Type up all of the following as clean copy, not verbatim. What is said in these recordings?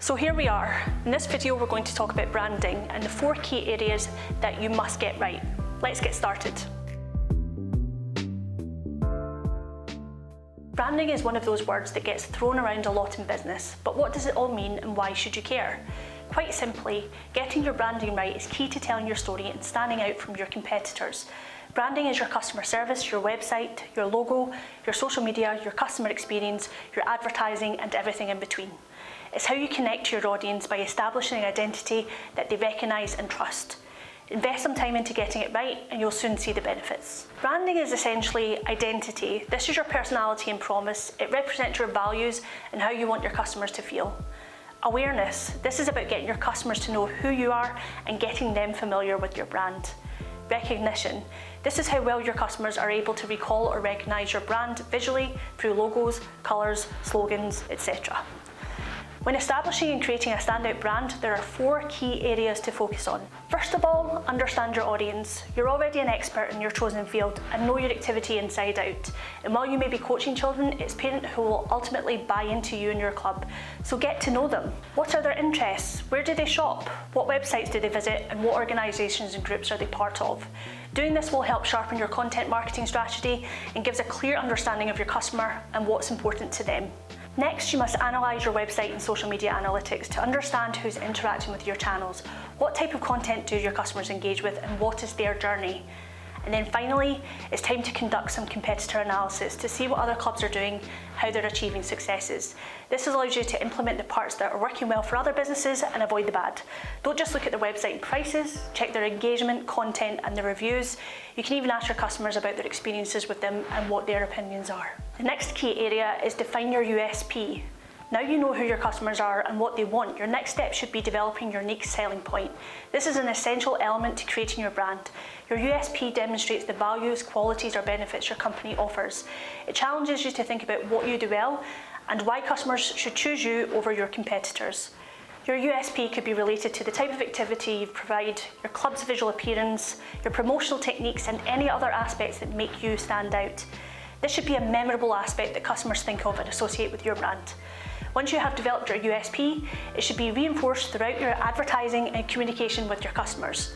So here we are. In this video we're going to talk about branding and the 4 key areas that you must get right. Let's get started. Branding is one of those words that gets thrown around a lot in business, but what does it all mean and why should you care? Quite simply, getting your branding right is key to telling your story and standing out from your competitors. Branding is your customer service, your website, your logo, your social media, your customer experience, your advertising and everything in between. It's how you connect to your audience by establishing an identity that they recognise and trust. Invest some time into getting it right and you'll soon see the benefits. Branding is essentially identity. This is your personality and promise. It represents your values and how you want your customers to feel. Awareness. This is about getting your customers to know who you are and getting them familiar with your brand. Recognition. This is how well your customers are able to recall or recognise your brand visually through logos, colours, slogans, etc. When establishing and creating a standout brand, there are 4 key areas to focus on. First of all, understand your audience. You're already an expert in your chosen field and know your activity inside out. And while you may be coaching children, it's parents who will ultimately buy into you and your club. So get to know them. What are their interests? Where do they shop? What websites do they visit? And what organisations and groups are they part of? Doing this will help sharpen your content marketing strategy and gives a clear understanding of your customer and what's important to them. Next, you must analyse your website and social media analytics to understand who's interacting with your channels, what type of content do your customers engage with and what is their journey. And then finally, it's time to conduct some competitor analysis to see what other clubs are doing, how they're achieving successes. This allows you to implement the parts that are working well for other businesses and avoid the bad. Don't just look at their website and prices, check their engagement, content and their reviews. You can even ask your customers about their experiences with them and what their opinions are. The next key area is define your USP. Now you know who your customers are and what they want, your next step should be developing your unique selling point. This is an essential element to creating your brand. Your USP demonstrates the values, qualities or benefits your company offers. It challenges you to think about what you do well and why customers should choose you over your competitors. Your USP could be related to the type of activity you provide, your club's visual appearance, your promotional techniques and any other aspects that make you stand out. This should be a memorable aspect that customers think of and associate with your brand. Once you have developed your USP, it should be reinforced throughout your advertising and communication with your customers.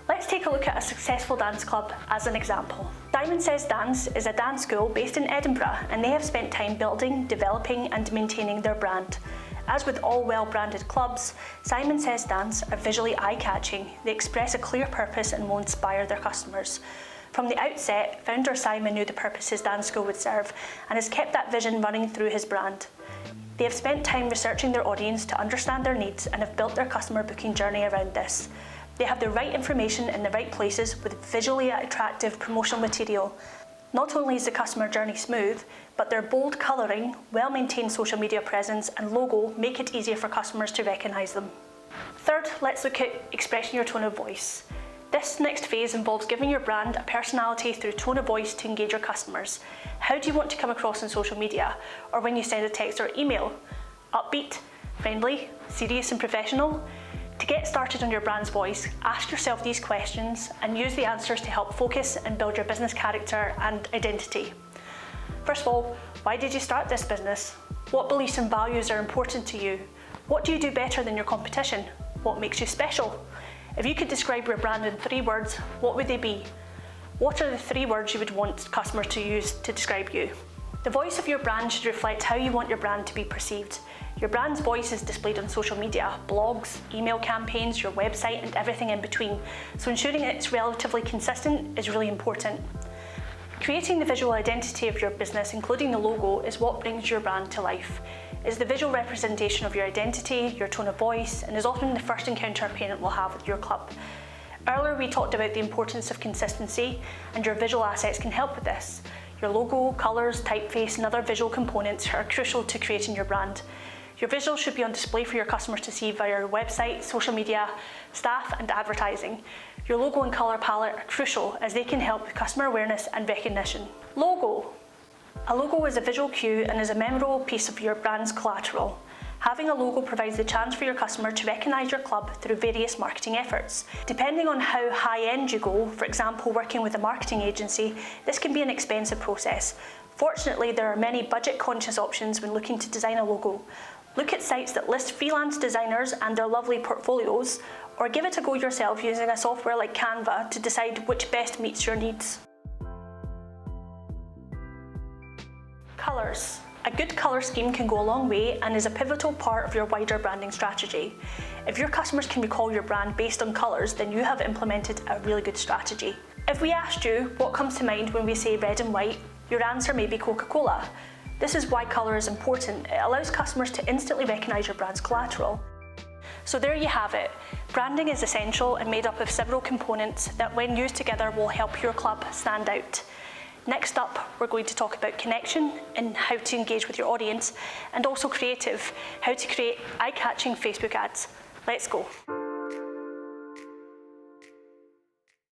Let's take a look at a successful dance club as an example. Simon Says Dance is a dance school based in Edinburgh and they have spent time building, developing and maintaining their brand. As with all well-branded clubs, Simon Says Dance are visually eye-catching. They express a clear purpose and will inspire their customers. From the outset, founder Simon knew the purpose his dance school would serve and has kept that vision running through his brand. They have spent time researching their audience to understand their needs and have built their customer booking journey around this. They have the right information in the right places with visually attractive promotional material. Not only is the customer journey smooth, but their bold colouring, well-maintained social media presence and logo make it easier for customers to recognise them. Third, let's look at expressing your tone of voice. This next phase involves giving your brand a personality through tone of voice to engage your customers. How do you want to come across on social media or when you send a text or email? Upbeat, friendly, serious and professional? To get started on your brand's voice, ask yourself these questions and use the answers to help focus and build your business character and identity. First of all, why did you start this business? What beliefs and values are important to you? What do you do better than your competition? What makes you special? If you could describe your brand in 3 words, what would they be? What are the 3 words you would want customers to use to describe you? The voice of your brand should reflect how you want your brand to be perceived. Your brand's voice is displayed on social media, blogs, email campaigns, your website and everything in between, so ensuring it's relatively consistent is really important. Creating the visual identity of your business, including the logo, is what brings your brand to life. It's the visual representation of your identity, your tone of voice, and is often the first encounter a parent will have with your club. Earlier we talked about the importance of consistency, and your visual assets can help with this. Your logo, colours, typeface and other visual components are crucial to creating your brand. Your visuals should be on display for your customers to see via your website, social media, staff and advertising. Your logo and colour palette are crucial as they can help with customer awareness and recognition. Logo. A logo is a visual cue and is a memorable piece of your brand's collateral. Having a logo provides the chance for your customer to recognise your club through various marketing efforts. Depending on how high-end you go, for example working with a marketing agency, this can be an expensive process. Fortunately, there are many budget-conscious options when looking to design a logo. Look at sites that list freelance designers and their lovely portfolios, or give it a go yourself using a software like Canva to decide which best meets your needs. Colours. A good colour scheme can go a long way and is a pivotal part of your wider branding strategy. If your customers can recall your brand based on colours, then you have implemented a really good strategy. If we asked you what comes to mind when we say red and white, your answer may be Coca-Cola. This is why colour is important. It allows customers to instantly recognise your brand's collateral. So there you have it. Branding is essential and made up of several components that when used together will help your club stand out. Next up, we're going to talk about connection and how to engage with your audience, and also creative, how to create eye-catching Facebook ads. Let's go.